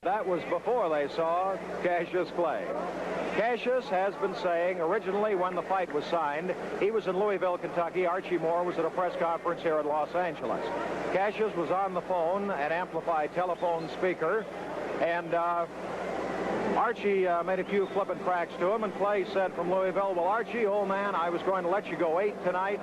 That was before they saw Cassius Clay. Cassius has been saying, originally when the fight was signed, he was in Louisville, Kentucky. Archie Moore was at a press conference here in Los Angeles. Cassius was on the phone, an amplified telephone speaker, and Archie made a few flippant cracks to him, and Clay said from Louisville, well, Archie, old man, I was going to let you go 8 tonight,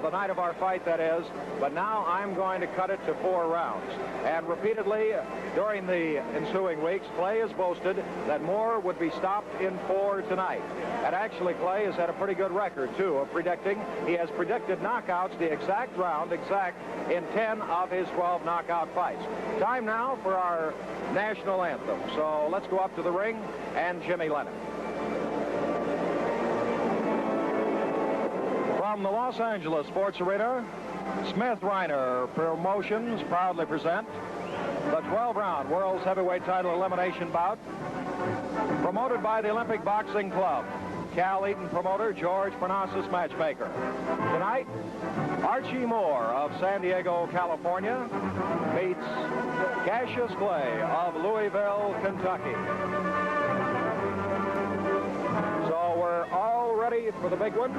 the night of our fight, that is, but now I'm going to cut it to 4 rounds. And repeatedly during the ensuing weeks, Clay has boasted that Moore would be stopped in 4 tonight. And actually, Clay has had a pretty good record, too, of predicting. He has predicted knockouts, the exact round, in 10 of his 12 knockout fights. Time now for our national anthem. So let's go up to the ring and Jimmy Lennon. From the Los Angeles Sports Arena, Smith Reiner Promotions proudly present the 12-round World's Heavyweight Title Elimination Bout, promoted by the Olympic Boxing Club. Cal Eaton promoter, George Parnassus matchmaker. Tonight, Archie Moore of San Diego, California, meets Cassius Clay of Louisville, Kentucky. So we're all ready for the big one,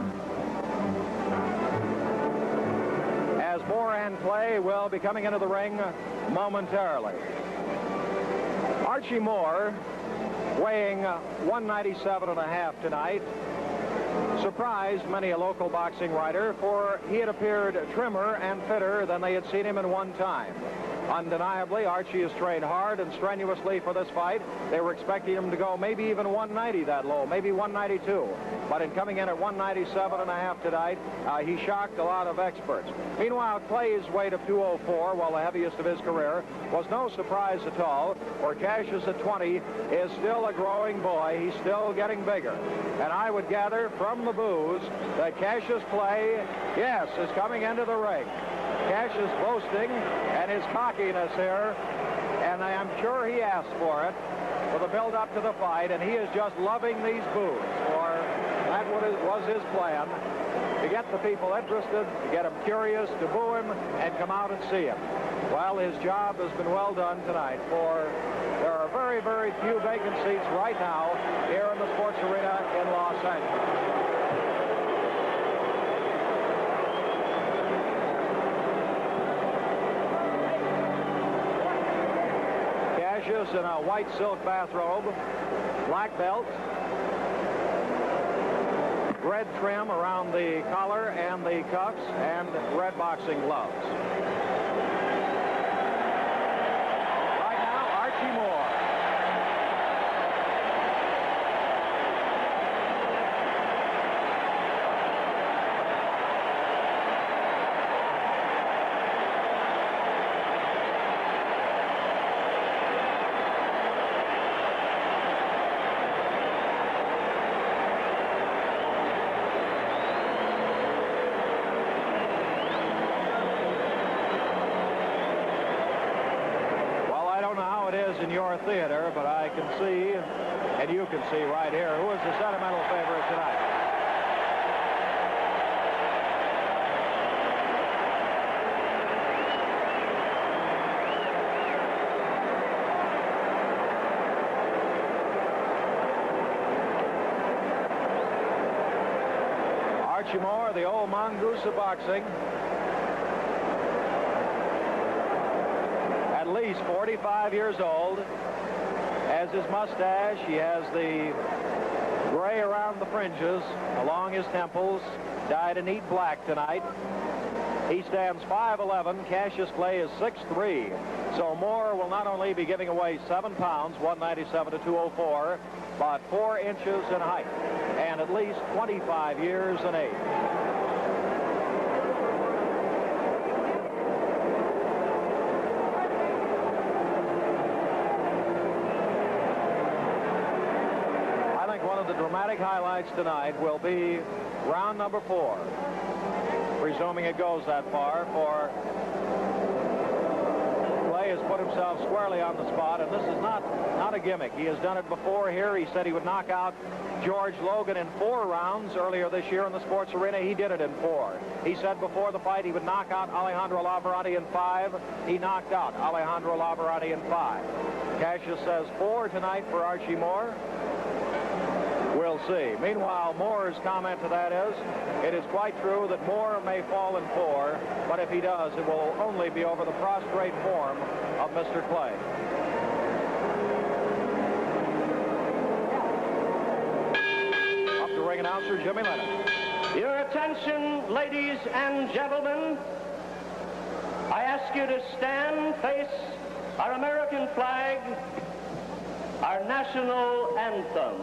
as Moore and Clay will be coming into the ring momentarily. Archie Moore, weighing 197.5 tonight, surprised many a local boxing writer, for he had appeared trimmer and fitter than they had seen him in one time. Undeniably, Archie has trained hard and strenuously for this fight. They were expecting him to go maybe even 190 that low, maybe 192. But in coming in at 197.5 tonight, he shocked a lot of experts. Meanwhile, Clay's weight of 204, while the heaviest of his career, was no surprise at all, for Cassius at 20 is still a growing boy. He's still getting bigger. And I would gather from the boos that Cassius Clay, yes, is coming into the ring. Cassius boasting and his cockiness here, and I'm sure he asked for it for the build-up to the fight, and he is just loving these boos, for that was his plan, to get the people interested, to get them curious, to boo him, and come out and see him. Well, his job has been well done tonight, for there are very, very few vacant seats right now here in the sports arena in Los Angeles. Cassius in a white silk bathrobe, black belt, red trim around the collar and the cuffs, and red boxing gloves. Right now, Archie Moore. In your theater, but I can see, and you can see right here, who is the sentimental favorite tonight. Archie Moore, the old mongoose of boxing. At least 45 years old. Has his mustache. He has the gray around the fringes along his temples, dyed a neat black tonight. He stands 5'11". Cassius Clay is 6'3". So Moore will not only be giving away 7 pounds, 197 to 204, but 4 inches in height and at least 25 years in age. The dramatic highlights tonight will be round number 4, presuming it goes that far, for Clay has put put himself squarely on the spot, and this is not a gimmick. He has done it before here. He said he would knock out George Logan in 4 rounds earlier this year in the sports arena. He did it in 4. He said before the fight he would knock out Alejandro Lavarante in 5. He knocked out Alejandro Lavarante in 5. Cassius says 4 tonight for Archie Moore. We'll see. Meanwhile, Moore's comment to that is, it is quite true that Moore may fall in 4, but if he does, it will only be over the prostrate form of Mr. Clay. Up to ring announcer Jimmy Lennon. Your attention, ladies and gentlemen. I ask you to stand, face our American flag, our national anthem.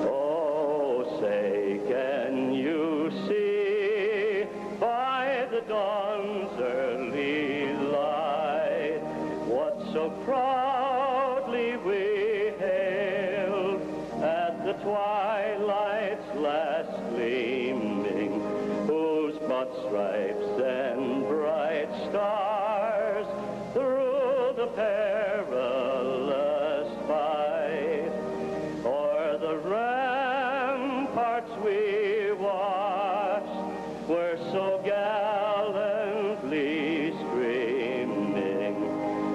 Oh, say, can you see by the dawn's early light what so proudly we hailed at the twilight's last gleaming, whose broad stripes and bright stars through the perilous fight o'er the ramparts we watched were so gallantly streaming,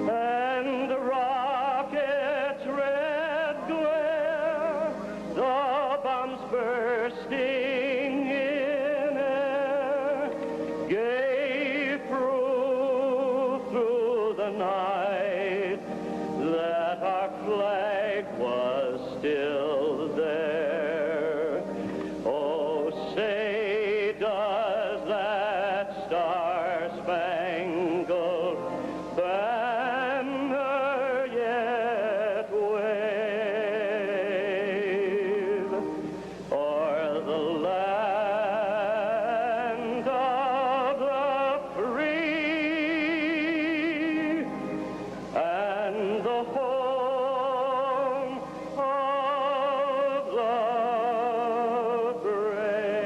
and the rocket's red glare, the bombs bursting in air, gave proof through the night that our flag was still there. Oh, say, does that star-spangled banner yet wave o'er the land of the free and the home of the brave.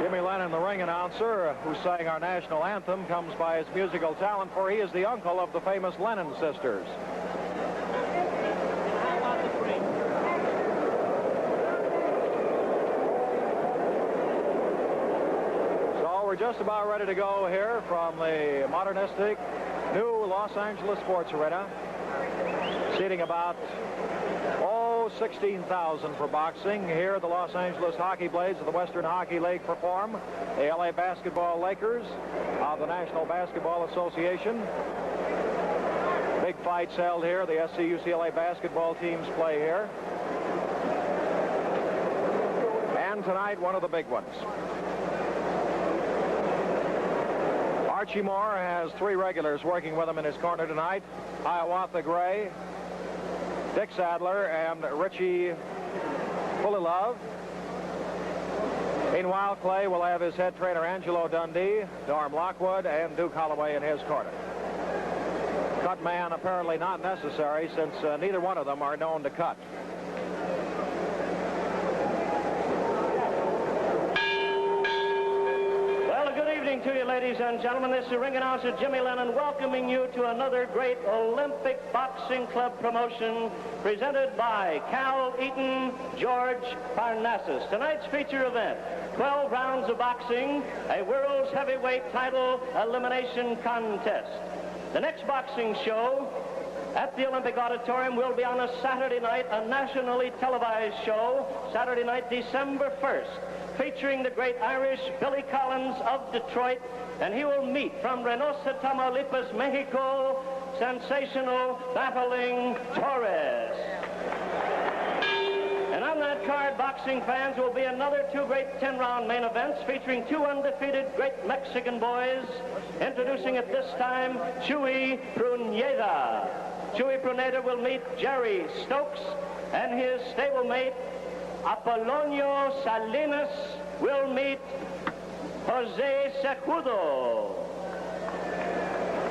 Jimmy Lennon, the ring announcer, who sang our national anthem, comes by his musical talent, for he is the uncle of the famous Lennon sisters. So we're just about ready to go here from the modernistic new Los Angeles Sports Arena, seating about 16,000 for boxing. Here the Los Angeles Hockey Blades of the Western Hockey League perform. The LA Basketball Lakers of the National Basketball Association. Big fights held here. The SC-UCLA basketball teams play here. And tonight, one of the big ones. Archie Moore has 3 regulars working with him in his corner tonight. Hiawatha Gray, Dick Sadler, and Richie Fulilove. Meanwhile, Clay will have his head trainer Angelo Dundee, Norm Lockwood, and Duke Holloway in his corner. Cut man apparently not necessary, since neither one of them are known to cut. Good evening to you, ladies and gentlemen. This is ring announcer Jimmy Lennon welcoming you to another great Olympic Boxing Club promotion presented by Cal Eaton, George Parnassus. Tonight's feature event, 12 rounds of boxing, a world's heavyweight title elimination contest. The next boxing show at the Olympic Auditorium will be on a Saturday night, a nationally televised show, Saturday night, December 1st. Featuring the great Irish Billy Collins of Detroit, and he will meet from Reynosa, Tamaulipas, Mexico, sensational, battling Torres. And on that card, boxing fans, will be another 2 great 10-round main events featuring 2 undefeated great Mexican boys. Introducing at this time, Chuy Pruneda. Chuy Pruneda will meet Jerry Stokes, and his stablemate, Apolonio Salinas, will meet Jose Cejudo.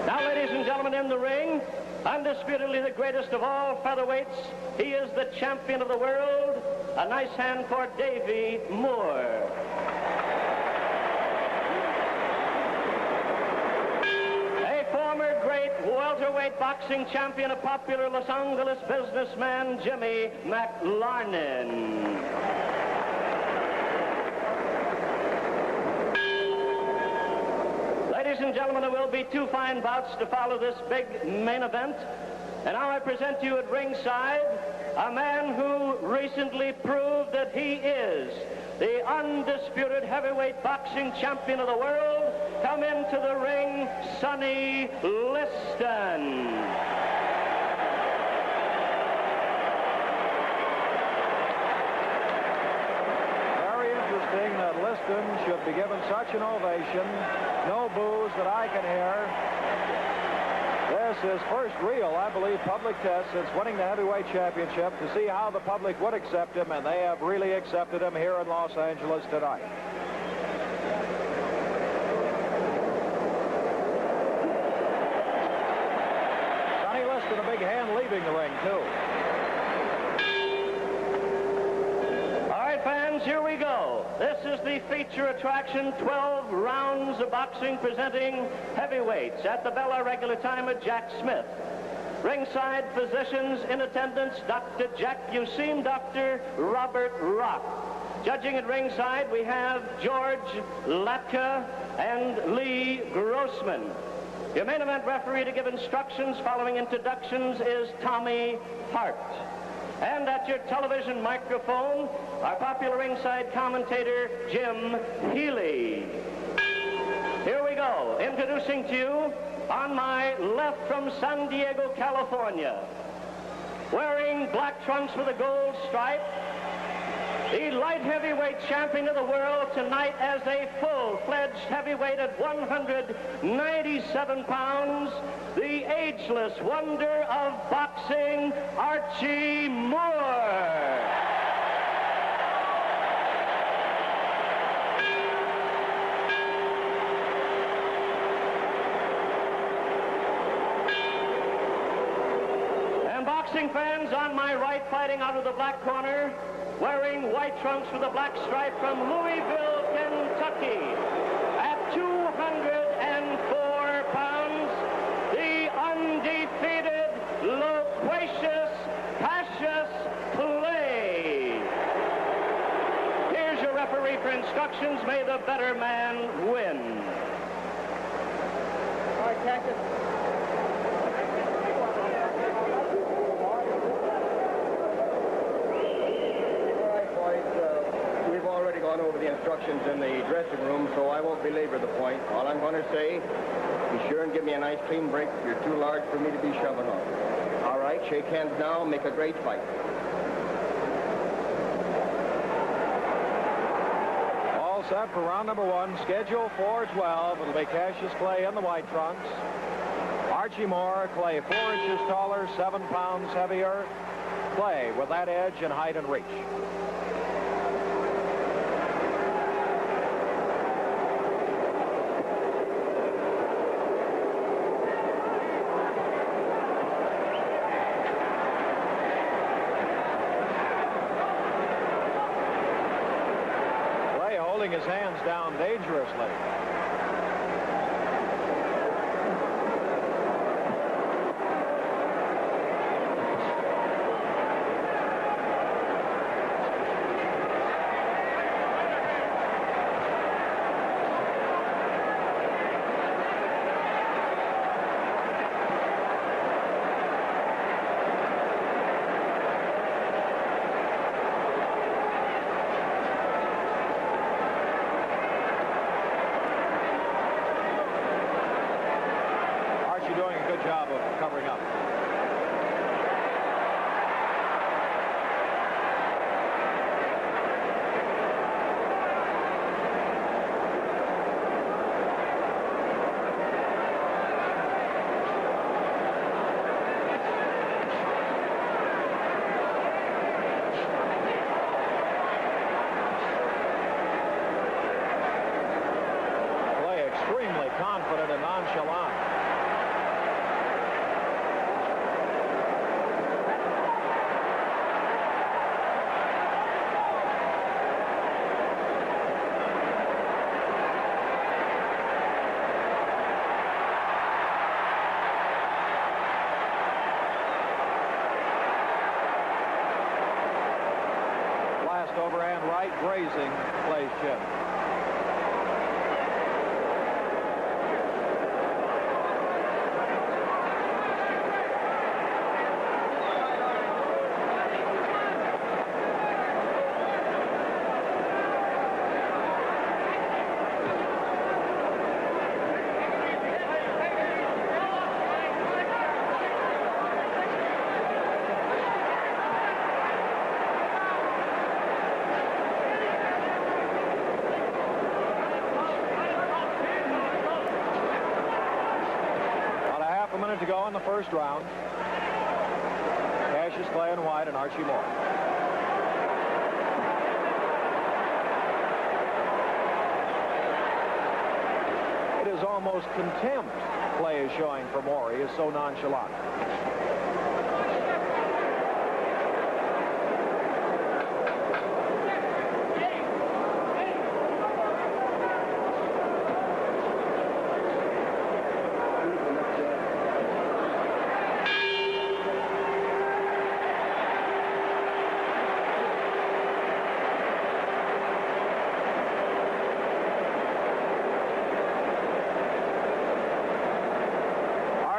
Now, ladies and gentlemen, in the ring, undisputedly the greatest of all featherweights. He is the champion of the world, A nice hand for Davy Moore. A former great welterweight boxing champion, a popular Los Angeles businessman, Jimmy McLarnin. Ladies and gentlemen, there will be two fine bouts to follow this big main event. And now I present to you at ringside a man who recently proved that he is the undisputed heavyweight boxing champion of the world. Come into the ring, Sonny Liston. Very interesting that Liston should be given such an ovation. No boos that I can hear. This is first real, I believe, public test since winning the heavyweight championship to see how the public would accept him, and they have really accepted him here in Los Angeles tonight. Sonny Liston, a big hand leaving the ring, too. Fans, here we go. This is the feature attraction, 12 rounds of boxing presenting heavyweights at the Bella regular time of Jack Smith. Ringside physicians in attendance, Dr. Jack Buseem, Dr. Robert Rock. Judging at ringside, we have George Latka and Lee Grossman. Your main event referee to give instructions following introductions is Tommy Hart. And at your television microphone, our popular ringside commentator, Jim Healy. Here we go, introducing to you, on my left from San Diego, California, wearing black trunks with a gold stripe, the light heavyweight champion of the world tonight as a full-fledged heavyweight at 197 pounds, the ageless wonder of boxing, Archie Moore. And boxing fans, on my right, fighting out of the black corner, wearing white trunks with a black stripe from Louisville, Kentucky, at 204 pounds, the undefeated, loquacious Cassius Clay. Here's your referee for instructions. May the better man win. All right, Cassius. Over the instructions in the dressing room, so I won't belabor the point. All I'm going to say, be sure and give me a nice clean break. You're too large for me to be shoving on. All right, shake hands now, make a great fight. All set for round number one, schedule 4-12. It'll be Cassius Clay in the white trunks. Archie Moore, Clay 4 inches taller, 7 pounds heavier. Clay with that edge and height and reach. His hands down dangerously. Job of covering up. Clay extremely confident and nonchalant. overhand right grazing Clay's chin. To go in the first round. Cassius, Clay, and White, and Archie Moore. It is almost contempt Clay is showing for Moore. He is so nonchalant.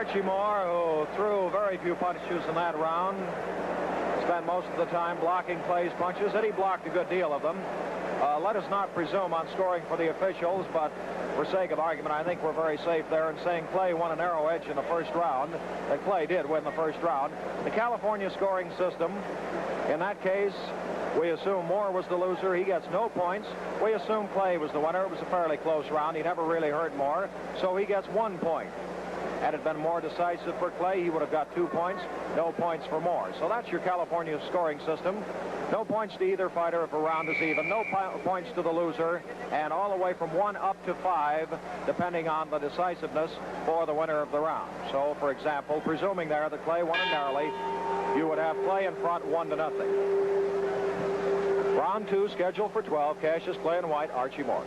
Archie Moore, who threw very few punches in that round, spent most of the time blocking Clay's punches, and he blocked a good deal of them. Let us not presume on scoring for the officials, but for sake of argument, I think we're very safe there in saying Clay won a narrow edge in the first round. That Clay did win the first round. The California scoring system, in that case, we assume Moore was the loser. He gets no points. We assume Clay was the winner. It was a fairly close round. He never really hurt Moore, so he gets 1 point. Had it been more decisive for Clay, he would have got 2 points. No points for Moore. So that's your California scoring system. No points to either fighter if a round is even. No points to the loser. And all the way from 1 up to 5, depending on the decisiveness for the winner of the round. So, for example, presuming there that Clay won it narrowly, you would have Clay in front 1-0. Round 2 scheduled for 12. Cassius, Clay, and White. Archie Moore.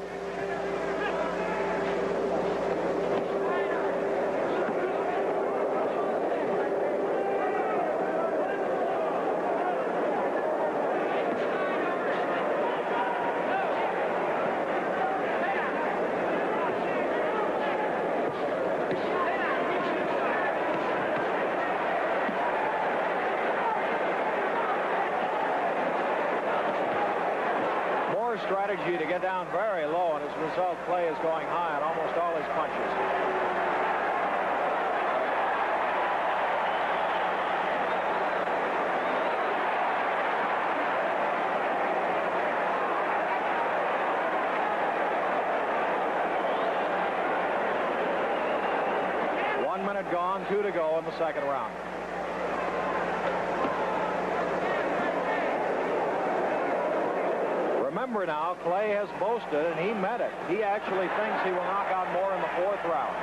Strategy to get down very low, and as a result, Clay is going high on almost all his punches. One minute gone, 2 to go in the second round. Remember now, Clay has boasted, and he meant it. He actually thinks he will knock out Moore in the 4th round.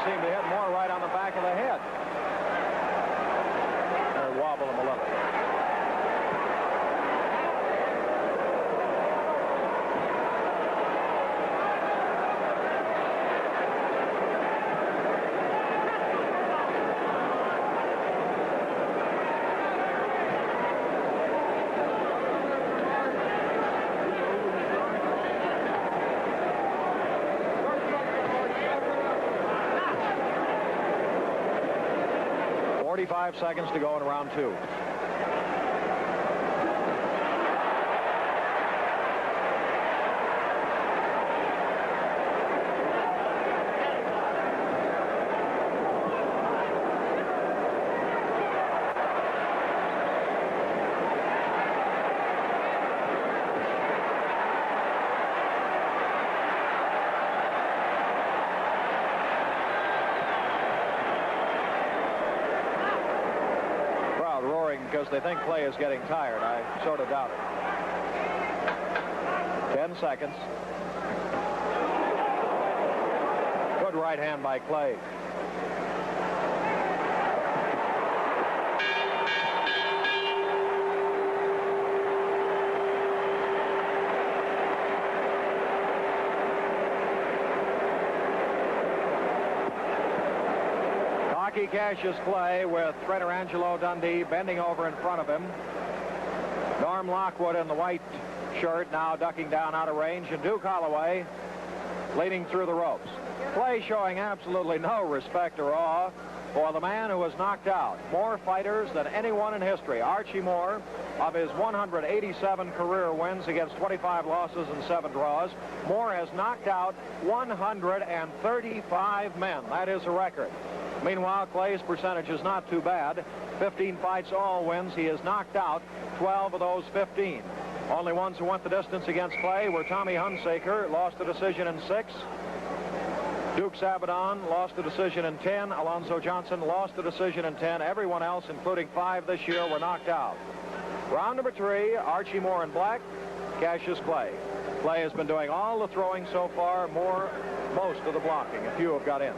Seemed to hit Moore right on the back of the head. Or wobble him a little. .45 seconds to go in round 2. Because they think Clay is getting tired. I sort of doubt it. 10 seconds. Good right hand by Clay. Cassius Clay with trainer Angelo Dundee bending over in front of him. Norm Lockwood in the white shirt now ducking down out of range, and Duke Holloway leading through the ropes. Clay showing absolutely no respect or awe for the man who was knocked out. More fighters than anyone in history. Archie Moore, of his 187 career wins against 25 losses and 7 draws, Moore has knocked out 135 men. That is a record. Meanwhile, Clay's percentage is not too bad. 15 fights, all wins. He has knocked out 12 of those 15. Only ones who went the distance against Clay were Tommy Hunsaker, lost the decision in 6. Duke Sabadon lost the decision in 10. Alonzo Johnson lost the decision in 10. Everyone else, including 5 this year, were knocked out. Round number 3, Archie Moore in black, Cassius Clay. Clay has been doing all the throwing so far, Moore most of the blocking. A few have got in.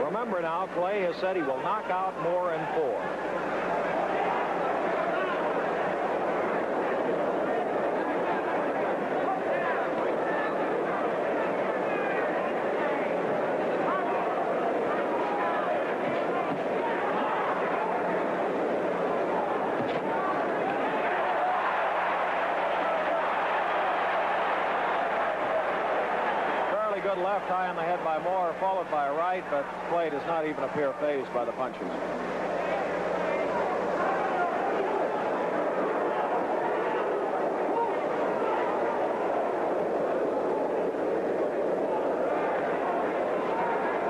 Remember now, Clay has said he will knock out Moore in 4. Good left high on the head by Moore, followed by a right, but Clay does not even appear fazed by the punches.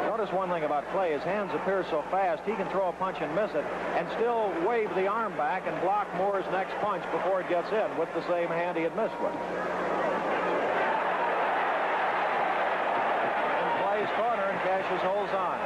Notice one thing about Clay, his hands appear so fast, he can throw a punch and miss it, and still wave the arm back and block Moore's next punch before it gets in with the same hand he had missed with. Corner, and Cassius holds on.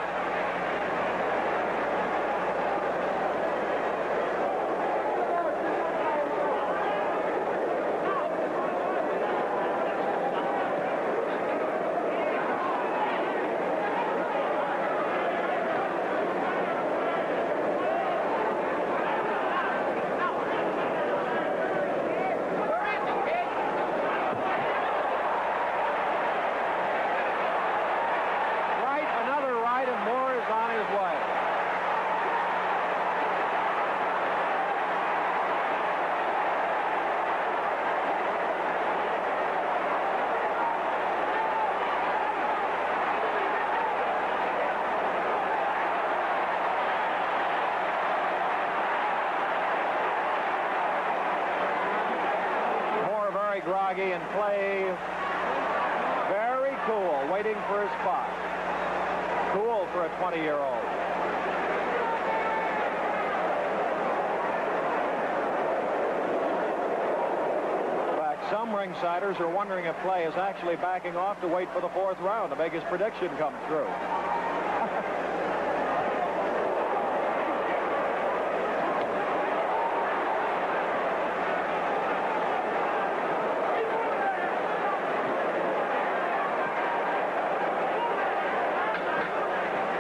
Groggy, and Clay very cool, waiting for his spot. Cool for a 20-year-old. In fact, some ringsiders are wondering if Clay is actually backing off to wait for the 4th round to make his prediction come true.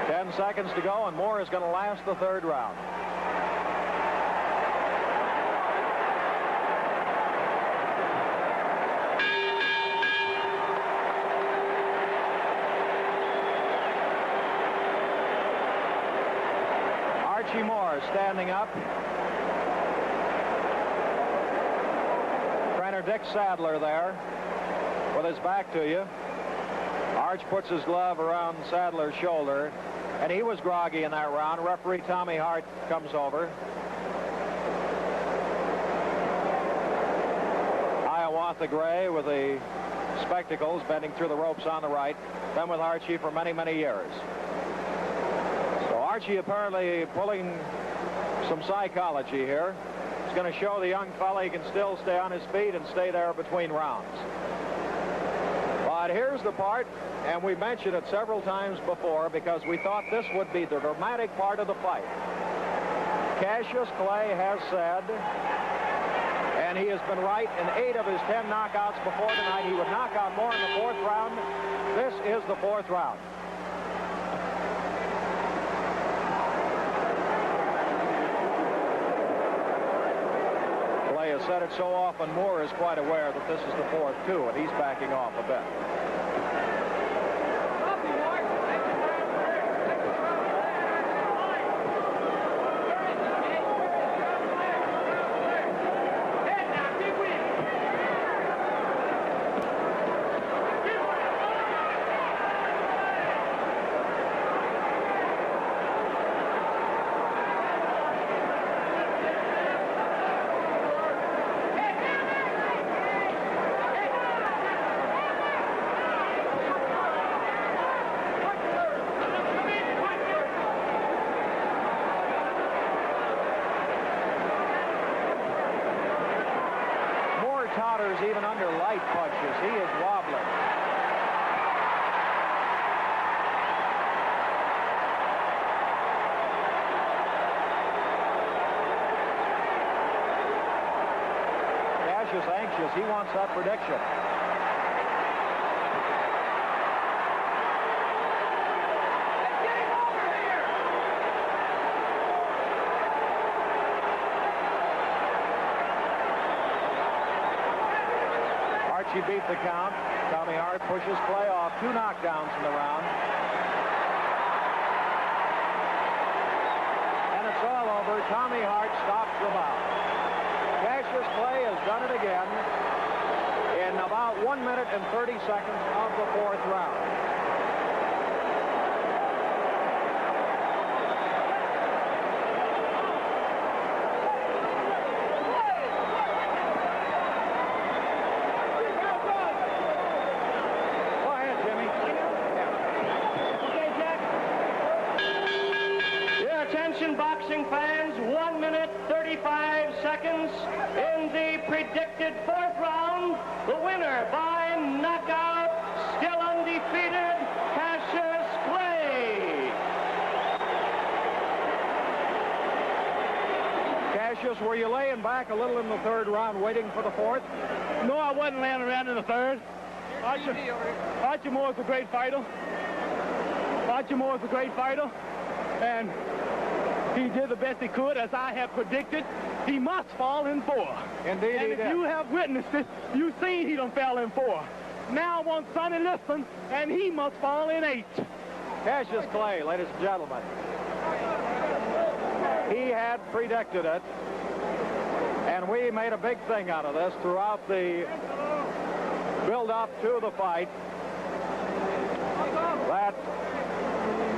10 seconds to go, and Moore is going to last the 3rd round. Archie Moore standing up. Trainer Dick Sadler there with his back to you. Arch puts his glove around Sadler's shoulder, and he was groggy in that round. Referee Tommy Hart comes over. Hiawatha Gray with the spectacles bending through the ropes on the right. Been with Archie for many, many years. So Archie apparently pulling some psychology here. He's going to show the young fella he can still stay on his feet and stay there between rounds. But here's the part, and we mentioned it several times before because we thought this would be the dramatic part of the fight. Cassius Clay has said, and he has been right in 8 of his 10 knockouts before tonight, he would knock out more in the 4th round. This is the 4th round. Clay has said it so often, Moore is quite aware that this is the 4th, too, and he's backing off a bit. Totters even under light punches. He is wobbling. Cassius anxious. He wants that prediction. Archie beat the count. Tommy Hart pushes Clay off. 2 knockdowns in the round. And it's all over. Tommy Hart stops the bout. Cassius Clay has done it again in about 1 minute and 30 seconds of the 4th round. Boxing fans, 1 minute 35 seconds in the predicted 4th round. The winner by knockout, still undefeated, Cassius Clay. Cassius, were you laying back a little in the 3rd round waiting for the 4th? No, I wasn't laying around in the 3rd. Archie Moore is a great fighter. Archie Moore is a great fighter. And he did the best he could, as I have predicted. He must fall in 4. Indeed, and if you have witnessed it, you've seen he done fell in 4. Now I want Sonny Liston, and he must fall in 8. Cassius Clay, ladies and gentlemen. He had predicted it, and we made a big thing out of this throughout the build-up to the fight, that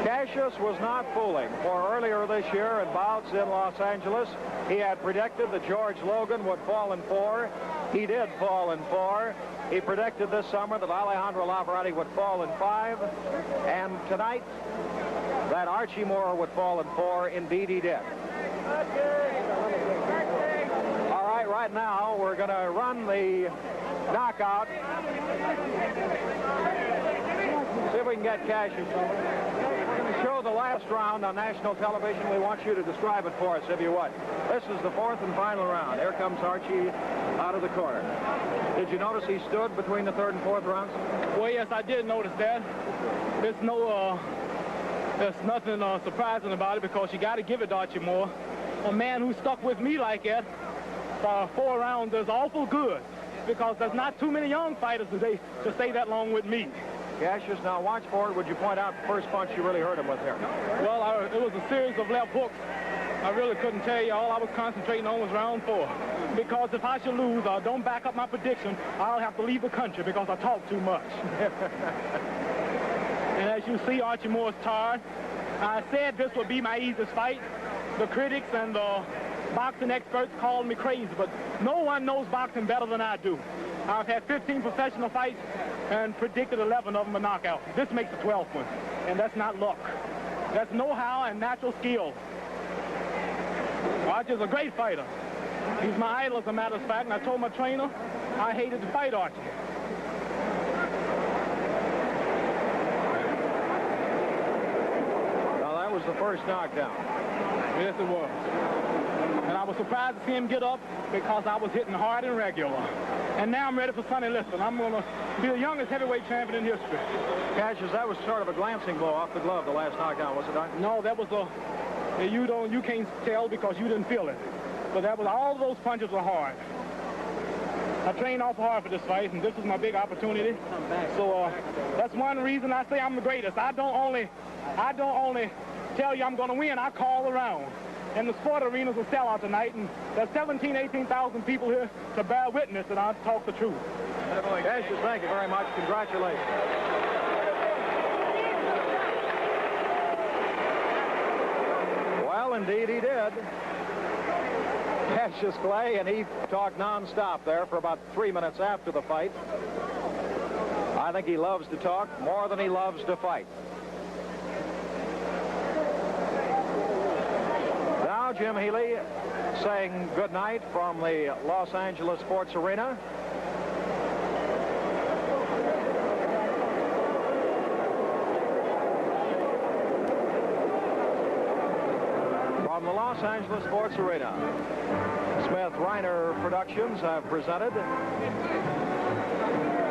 Cassius was not fooling, for earlier this year in bouts in Los Angeles, he had predicted that George Logan would fall in 4. He did fall in 4. He predicted this summer that Alejandro Lavarati would fall in 5. And tonight, that Archie Moore would fall in 4. Indeed, he did. All right, right now, we're going to run the knockout. See if we can get Cassius. Show the last round on national television. We want you to describe it for us, if you would. This is the 4th and final round. Here comes Archie out of the corner. Did you notice he stood between the 3rd and 4th rounds? Well, yes, I did notice that. There's nothing surprising about it, because you got to give it to Archie Moore. A man who stuck with me like that for 4 rounds is awful good, because there's not too many young fighters today to stay that long with me. Cassius, now watch for it. Would you point out the first punch you really hurt him with here? Well, it was a series of left hooks. I really couldn't tell you. All I was concentrating on was round 4. Because if I should lose or don't back up my prediction, I'll have to leave the country because I talk too much. And as you see, Archie Moore's tired. I said this would be my easiest fight. The critics and the boxing experts called me crazy, but no one knows boxing better than I do. I've had 15 professional fights and predicted 11 of them a knockout. This makes the 12th one, and that's not luck. That's know-how and natural skill. Archie's a great fighter. He's my idol, as a matter of fact, and I told my trainer I hated to fight Archie. the first knockdown. Yes, it was. And I was surprised to see him get up because I was hitting hard and regular. And now I'm ready for Sonny Liston. I'm going to be the youngest heavyweight champion in history. Cassius, that was sort of a glancing blow off the glove, the last knockdown, was it not? No, that was you can't tell because you didn't feel it. But that was, all of those punches were hard. I trained awful hard for this fight, and this is my big opportunity. So that's one reason I say I'm the greatest. I don't only tell you I'm going to win, I call around. And the sport arena's a sellout tonight, and there's 17,000, 18,000 people here to bear witness that I talk the truth. Cassius, thank you very much. Congratulations. Well, indeed he did. Cassius Clay, and he talked nonstop there for about 3 minutes after the fight. I think he loves to talk more than he loves to fight. Now Jim Healy saying good night from the Los Angeles Sports Arena. From the Los Angeles Sports Arena, Smith Reiner Productions have presented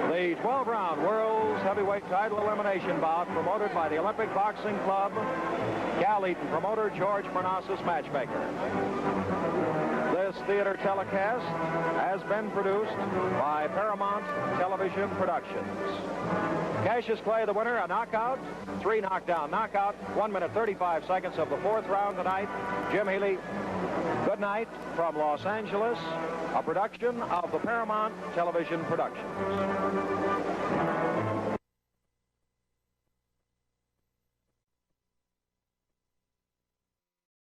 the 12-round World's Heavyweight Title Elimination bout promoted by the Olympic Boxing Club. Cal Eaton, promoter, George Parnassus, matchmaker. This theater telecast has been produced by Paramount Television Productions. Cassius Clay, the winner, a knockout, 3 knockdown knockout, 1 minute 35 seconds of the 4th round tonight. Jim Healy, good night from Los Angeles, a production of the Paramount Television Productions.